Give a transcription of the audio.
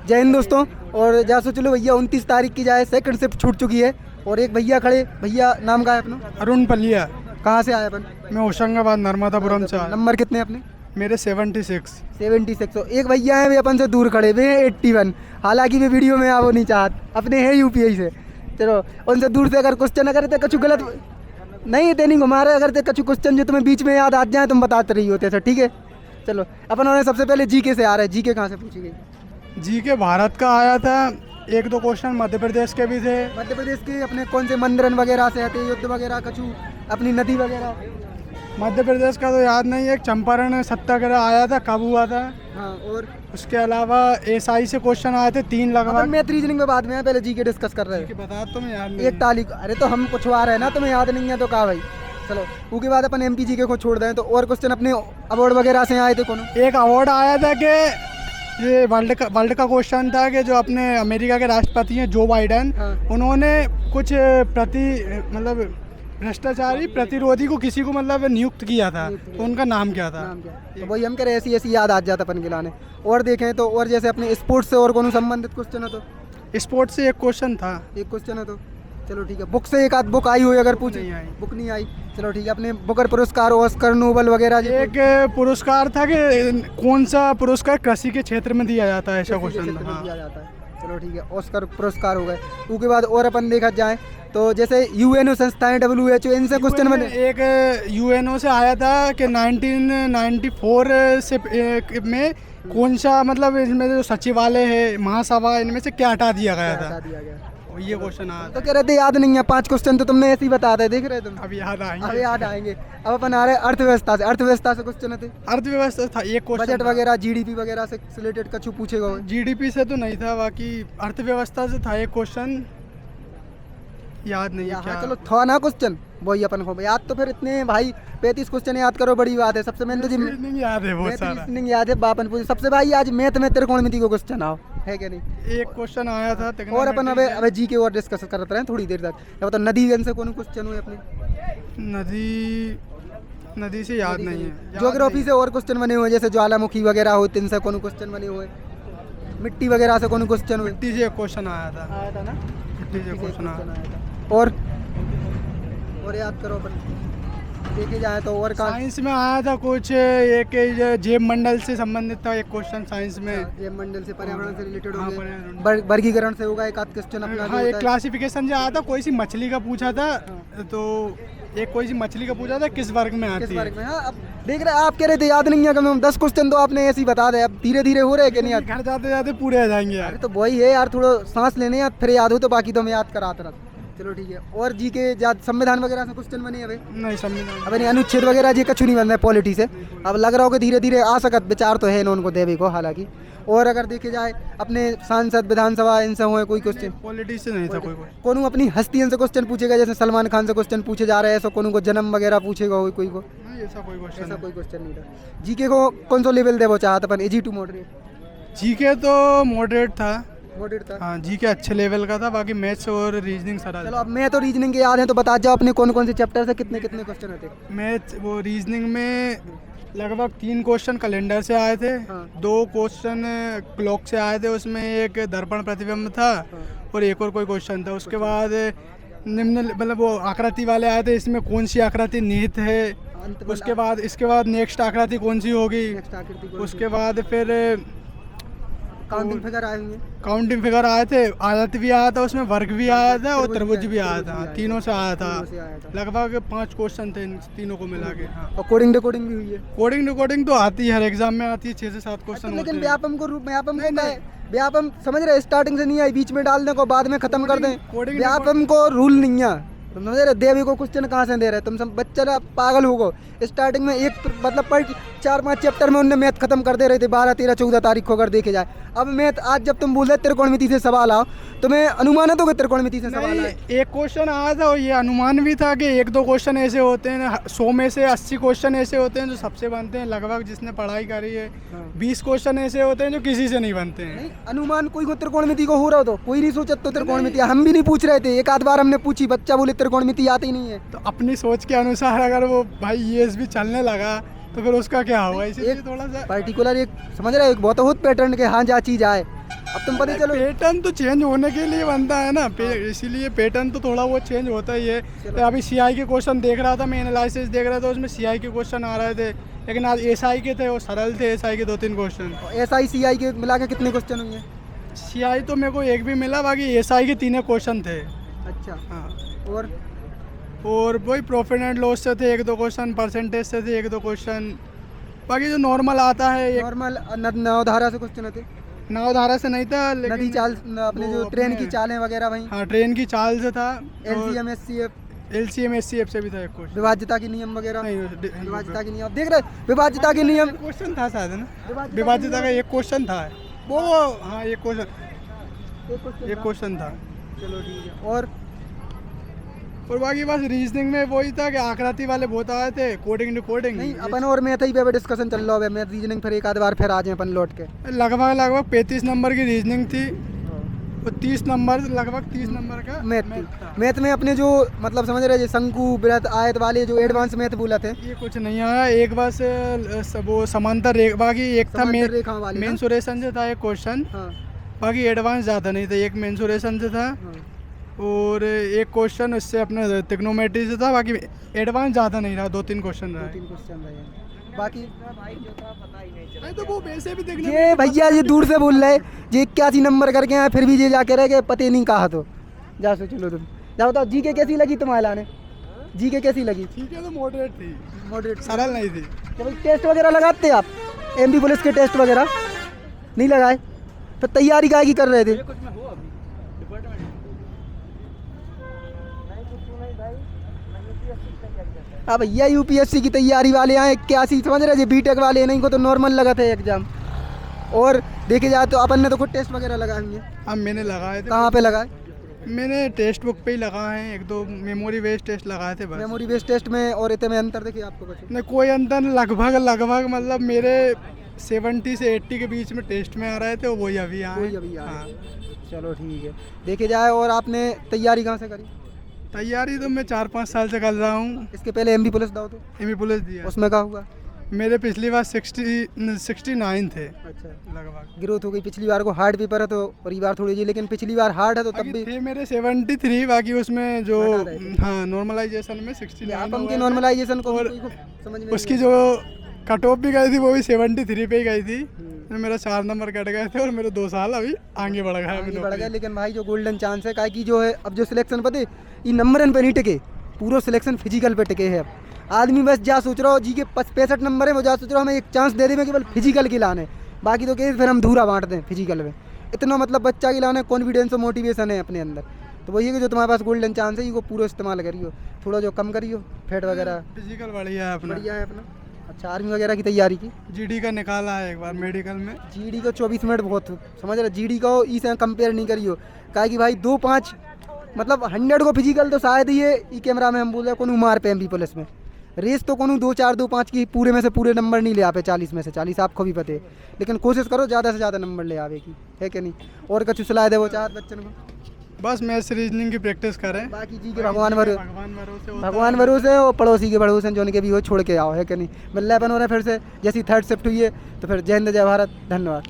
जय हिंद दोस्तों। और जैसे चलो भैया 29 तारीख की जाए सेकंड शिफ्ट छूट चुकी है और एक भैया खड़े। भैया नाम का है अपना? अरुण पलिया। कहाँ से आए अपन? मैं होशंगाबाद नर्मदापुरम से आया। नंबर कितने अपने? मेरे 76। 76। एक भैया हैं वे अपन से दूर खड़े वे 81। हालांकि वे वीडियो में आवो नहीं चाहत, अपने हैं यूपीआई से। चलो उनसे दूर से अगर क्वेश्चन अगर ते कछु गलत नहीं ते नहीं घुमा रहे, अगर ते कछु क्वेश्चन जो तुम्हें बीच में याद आ जाए तुम बताते रही होते सर, ठीक है? चलो अपन उन्हें सबसे पहले जीके से आ रहे हैं। जीके कहाँ से पूछी गई? जी के भारत का आया था। एक दो क्वेश्चन मध्य प्रदेश के भी थे। मध्य प्रदेश के अपने कौन से मंदिरन वगैरह से आते, युद्ध वगैरह कछु अपनी नदी वगैरह? मध्य प्रदेश का तो याद नहीं है। एक चंपारण सत्याग्रह आया था, कब हुआ था? हाँ। और उसके अलावा एसआई से क्वेश्चन आए थे 3 अपन लगभग। मैथ रीजनिंग में बाद में है, पहले जीके डिस्कस कर रहे हैं। बता तो मैं याद नहीं। एक ताली अरे तो हम पूछवा रहे हैं ना, तुम्हें याद नहीं है तो कहा भाई। चलो उसके बाद अपन एमपी जीके को छोड़ दें तो और क्वेश्चन अपने अवार्ड वगैरह से आए थे कौन? एक अवार्ड आया था कि ये वर्ल्ड का क्वेश्चन था कि जो अपने अमेरिका के राष्ट्रपति हैं जो बाइडेन, हाँ। उन्होंने कुछ मतलब भ्रष्टाचारी प्रतिरोधी को किसी को मतलब नियुक्त किया था, तो उनका नाम क्या था? नाम क्या? तो वही हम कह रहे ऐसी ऐसी याद आ जाता अपन गिलाने। और देखें तो और जैसे अपने स्पोर्ट्स से और कौन संबंधित क्वेश्चन है तो? स्पोर्ट्स से एक क्वेश्चन था। एक क्वेश्चन है तो चलो ठीक है। बुक से एक आध बुक आई हुई अगर पूछे? नहीं आई। बुक नहीं आई, चलो ठीक है। अपने बुकर पुरस्कार, ऑस्कर, नोबल वगैरह एक पुरस्कार था कि कौन सा पुरस्कार कृषि के क्षेत्र में दिया जाता है, ऐसा क्वेश्चन था। दिया जाता है। चलो ठीक है, ऑस्कर पुरस्कार हो गए। उसके बाद और अपन देखा जाए तो जैसे यूएनओ संस्थाएं, WHO, इनसे क्वेश्चन बने। एक यूएनओ से आया था कि 1994 से में कौन सा मतलब इसमें जो सचिवालय है, महासभा, इनमें से क्या हटा दिया गया हटा था? दिया गया। और ये क्वेश्चन आया तो था। कह रहे थे याद नहीं है 5 क्वेश्चन तो तुमने ऐसे ही बता दे, देख रहे तुम। अब याद आएंगे। अब याद आएंगे। अब अपन आ रहे हैं अर्थव्यवस्था से। अर्थव्यवस्था से क्वेश्चन थे, अर्थव्यवस्था था एक क्वेश्चन। बजट वगैरह, जीडीपी वगैरह से रिलेटेड कछु पूछेगा? जीडीपी से तो नहीं था, बाकी अर्थव्यवस्था से था एक क्वेश्चन, याद नहीं है क्या। हाँ चलो था ना क्वेश्चन, वही अपन को याद। तो फिर इतने भाई 35 क्वेश्चन याद करो, बड़ी बात है। सबसे मेन तो जी रीजनिंग याद है बहुत मैथ सारा। रीजनिंग याद है बापन पूछे सबसे भाई। आज मैथ में त्रिकोणमिति को क्वेश्चन आओ है क्या नहीं? एक क्वेश्चन आया था। और अपन अब जी के और डिस्कस करते रहे थोड़ी देर तक। अब तो नदी गन से कौन क्वेश्चन हुए अपने? नदी से याद नहीं है। ज्योग्राफी से और क्वेश्चन बने हुए, जैसे ज्वालामुखी वगैरह होते इनसे कौन क्वेश्चन बने हुए? मिट्टी वगैरह से कौन क्वेश्चन हुए? मिट्टी से एक क्वेश्चन आया था। आया था ना, मिट्टी से क्वेश्चन आया था। और याद करो अपन देखे जाए तो। और कहाँ? साइंस में आया था कुछ, एक जैव मंडल से संबंधित था एक क्वेश्चन साइंस में। जैव मंडल से, पर्यावरण से रिलेटेड हाँ, हो गए। पर्यावरण। वर्गीकरण से होगा एक आध क्वेश्चन अपना। हाँ, एक क्लासिफिकेशन जो आया था, कोई सी मछली का पूछा था। तो एक कोई सी मछली का पूछा था किस वर्ग में आती किस है। वर्ग में? हाँ अब देख रहे आप कह रहे थे याद नहीं है, कम से कम 10 क्वेश्चन तो आपने ऐसे ही बता दे। अब धीरे धीरे हो रहे हैं कि नहीं याद? घर जाते जाते पूरे आ जाएंगे यार। अरे तो वही है यार, थोड़ा सांस लेने यार, फिर याद हो तो बाकी तो हम याद कराते रहते। चलो ठीक है। और जी के संविधान वगैरह से क्वेश्चन बने अभी? नहीं संविधान। अब नहीं अनुच्छेद वगैरह जी कछु नहीं बन रहा है पॉलिटी से। अब लग रहा हो कि धीरे धीरे आ सकत विचार तो है इन्होंने को देवी को हालांकि। और अगर देखे जाए अपने सांसद, विधानसभा, इनसे हुए कोई क्वेश्चन? पॉलिटिक्स से नहीं था कोई। कौन अपनी हस्तियों से क्वेश्चन पूछेगा, जैसे सलमान खान से क्वेश्चन पूछे जा रहे हैं, ऐसा कौन को जन्म वगैरह पूछेगा कोई को? नहीं, ऐसा कोई क्वेश्चन ऐसा कोई क्वेश्चन नहीं था। जीके को कौन सा लेवल देवो चाहत अपन? Easy to moderate? जीके तो मॉडरेट था। मॉडरेट था। हाँ, जीके अच्छे लेवल का था, बाकी मैथ्स और रीजनिंग सारा। चलो अब मैं तो रीजनिंग के याद है तो बता जाओ अपने कौन कौन से चैप्टर से कितने कितने क्वेश्चन होते? मैथ वो रीजनिंग में लगभग 3 क्वेश्चन कैलेंडर से आए थे। हाँ। 2 क्वेश्चन क्लॉक से आए थे, उसमें एक दर्पण प्रतिबिंब था। हाँ। और एक और कोई क्वेश्चन था। उसके बाद निम्न मतलब वो आकृति वाले आए थे, इसमें कौन सी आकृति निहित है। उसके बाद इसके बाद नेक्स्ट आकृति कौन सी होगी। नेक्स्ट आकृति कौन सी? उसके बाद फिर काउंटिंग फिगर आए होंगे। काउंटिंग फिगर आए थे, आयत भी आया था, उसमें वर्ग भी आया था और त्रिभुज भी आया था। तीनों से आया था। तीनों से आया था। लगभग 5 क्वेश्चन थे इन तीनों को मिला के। हाँ। और कोडिंग डिकोडिंग भी हुई है। कोडिंग रिकॉर्डिंग तो आती है, हर एग्जाम में आती है, 6 से 7 क्वेश्चन होते लेकिन हैं। व्यापम को रूप व्यापम को क्या है? व्यापम समझ रहे स्टार्टिंग से नहीं आई, बीच में डालने को बाद में खत्म कर दें। कोडिंग व्यापम को रूल नहीं है, तुम समझ रहे? देवी को क्वेश्चन कहाँ से दे रहे? तुम सब बच्चा ना पागल हो गो। स्टार्टिंग में एक मतलब पर 4-5 चैप्टर में उनने मैथ खत्म कर दे रहे थे 12, 13, 14 तारीख को अगर देखे जाए। अब मैथ आज जब तुम बोल रहे त्रिकोणमिति से सवाल आओ, तुम्हें अनुमान है तो कि त्रिकोणमिति से सवाल आए? एक क्वेश्चन आया था और ये अनुमान भी था कि 1-2 क्वेश्चन ऐसे होते हैं, 100 में से 80 क्वेश्चन ऐसे होते हैं जो सबसे बनते हैं, लगभग जिसने पढ़ाई करी है। 20 क्वेश्चन ऐसे होते हैं जो किसी से नहीं बनते हैं। नहीं, अनुमान कोई को त्रिकोणमिति को हो रहा हो तो कोई नहीं सोचा तो त्रिकोणमिति। हम भी नहीं पूछ रहे थे, एक आध बार हमने पूछी, बच्चा बोले त्रिकोणमिति आती नहीं है। तो अपनी सोच के अनुसार अगर वो भाई ये भी चलने लगा तो फिर उसका क्या होगा, इसीलिए थोड़ा सा पर्टिकुलर एक समझ रहे हो, एक बहुत पैटर्न के हाँ जा चीज आए अब तुम पता चलो पैटर्न तो चेंज होने के लिए बनता है ना, इसीलिए पैटर्न तो थोड़ा बहुत चेंज होता ही है। तो अभी सीआई के क्वेश्चन देख रहा था मैं, एनालिसिस देख रहा था, उसमें सीआई के क्वेश्चन आ रहे थे, लेकिन आज एसआई के थे, वो सरल थे एसआई के 2-3 क्वेश्चन। SI CI के मिला के कितने क्वेश्चन हुए? सीआई तो मेरे को एक भी मिला, बाकी एसआई के 3 क्वेश्चन थे। अच्छा, हाँ, और वही प्रॉफिट एंड लॉस से थे 1-2 क्वेश्चन, परसेंटेज से थे 1-2 क्वेश्चन, बाकी जो नॉर्मल आता है नॉर्मल नवधारा से क्वेश्चन थे, नवधारा से नहीं था, नदी लेकिन चाल, अपने जो ट्रेन की चालें वगैरह वहीं, हाँ ट्रेन की चाल से था, LCM SCF, LCM SCF से भी था एक क्वेश्चन। विभाज्यता के नियम वगैरह, नहीं, विभाज्यता के नियम देख रहे, विभाज्यता के नियम, क्वेश्चन था शायद ना, विभाज्यता का एक क्वेश्चन था वो, हाँ एक क्वेश्चन था। चलो ठीक है। और बाकी बस रीजनिंग में वही था कि आकृति वाले बहुत आए थे, कोडिंग रिकॉर्डिंग नहीं, अपन और मैथ ही पे डिस्कशन चल रहा है, मैथ रीजनिंग फिर एक आध बार फिर आ जाए अपन लौट के। लगभग 35 नंबर की रीजनिंग थी, और 30 नंबर, लगभग 30 नंबर का मैथ थी। मैथ में अपने जो मतलब समझ रहे शंकु वृत्त आयत वाले जो एडवांस मैथ बोला थे, ये कुछ नहीं आया। एक बस वो समांतर रेखा, बाकी एक था रेखा वाले ना? मेंसुरेशन से था एक क्वेश्चन, हाँ, बाकी एडवांस ज़्यादा नहीं था, एक मेंसुरेशन से था, हाँ। और एक क्वेश्चन उससे अपने ट्रिग्नोमेट्री से था, बाकी एडवांस ज़्यादा नहीं रहा, 2-3 क्वेश्चन रहा। 2-3 क्वेश्चन रहे, बाकी नहीं तो वो वैसे भी देखने ये भैया ये दूर से बोल रहे, ये 81 नंबर करके आए, फिर भी ये जाके रह गए, पते नहीं कहा तो जा सोच लो तुम। जाओ तो जीके कैसी लगी तुम्हारे लाने? जीके कैसी लगी? ठीक है, तो मॉडरेट थी, मॉडरेट, सरल नहीं थी। तो भाई टेस्ट वगैरह लगाते आप? MP पुलिस के टेस्ट वगैरह नहीं लगाए? तो तैयारी काहे की कर रहे थे? अब भैया UPSC की तैयारी वाले आए 81, समझ रहे बीटेक वाले, नहीं को तो नॉर्मल लगा था एग्जाम। और देखे जाए तो अपन ने तो खुद टेस्ट वगैरह लगाए हुए हैं। अब मैंने लगाए थे। कहाँ पे लगाए? मैंने टेक्स्ट बुक पे ही लगाए हैं, 1-2 मेमोरी बेस्ड टेस्ट लगाए थे बस। मेमोरी बेस्ड टेस्ट में और इतने में अंतर देखिए आपको कुछ? नहीं, कोई अंतर नहीं, लगभग मतलब मेरे 70 से 80 के बीच में टेस्ट में आ रहे थे, वही अभी आए। वही अभी आए। हाँ। चलो ठीक है, देखे जाए। और आपने तैयारी कहाँ से करी? तैयारी तो मैं 4-5 साल से कर रहा हूँ। इसके पहले MP पुलिस दाओ तो? MP पुलिस दिया, उसमें क्या हुआ? मेरे पिछली बार 69 थे अच्छा, लगभग। ग्रोथ हो गई। पिछली बार को हार्ड पेपर है तो और ये बार थोड़ी जी, लेकिन पिछली बार हार्ड है तो तब भी थे मेरे 73, बाकी उसमें जो घटा रहे थे। हाँ नॉर्मलाइजेशन में 69 अपन के नॉर्मलाइजेशन को और कोई को समझ में उसकी नहीं जो कट ऑफ भी गई थी वो भी 73 पे ही गई थी। आया। मेरा 4 नंबर कट गए थे और मेरे 2 साल अभी आगे बढ़ गए। आगे बढ़ गया, लेकिन भाई जो गोल्डन चांस है, काहे की जो है अब जो सिलेक्शन पते ये नंबर पे नहीं टिके, पूरा सिलेक्शन फिजिकल पे टिके है। अब आदमी बस जा सोच रहा हो जी के 65 नंबर है, वो जा सोच रहा हो हमें एक चांस दे दें केवल फिजिकल की लाने, बाकी तो केस फिर हम धूरा बांट दें फिजिकल में। इतना मतलब बच्चा की लाने कॉन्फिडेंस और मोटिवेशन है अपने अंदर। तो वही है कि जो तुम्हारे पास गोल्डन चांस है, ये को पूरा इस्तेमाल करियो, थोड़ा जो कम करियो फैट वगैरह। फिजिकल बढ़िया है अपना। बढ़िया है अपना। अच्छा, आर्मी वगैरह की तैयारी की? GD का निकाला है एक बार मेडिकल में। GD का 24 मिनट बहुत समझ रहे, GD का इसे कंपेयर नहीं करियो, काहे कि भाई 2-5 मतलब 100 को फिजिकल तो शायद ही है ई कैमरा में हम बोल रहे कोनो मार पे MP पुलिस में रेस तो कोनो 2-4 2-5 की पूरे में से पूरे नंबर नहीं ले आवे, 40 में से 40 आपको भी पता है, लेकिन कोशिश करो ज़्यादा से ज़्यादा नंबर ले आवे की, है कि नहीं? और कुछ सलाह दे वो चार बच्चन को? बस मैथ्स रीजनिंग की प्रैक्टिस करें, बाकी जी के भगवान भरोसे भगवान भरोसे और पड़ोसी के भरोसे जो उनके भी हो छोड़ के आओ, है कि नहीं? मिल रहा है फिर से जैसी 3rd शिफ्ट हुई है तो फिर जय हिंद जय भारत, धन्यवाद।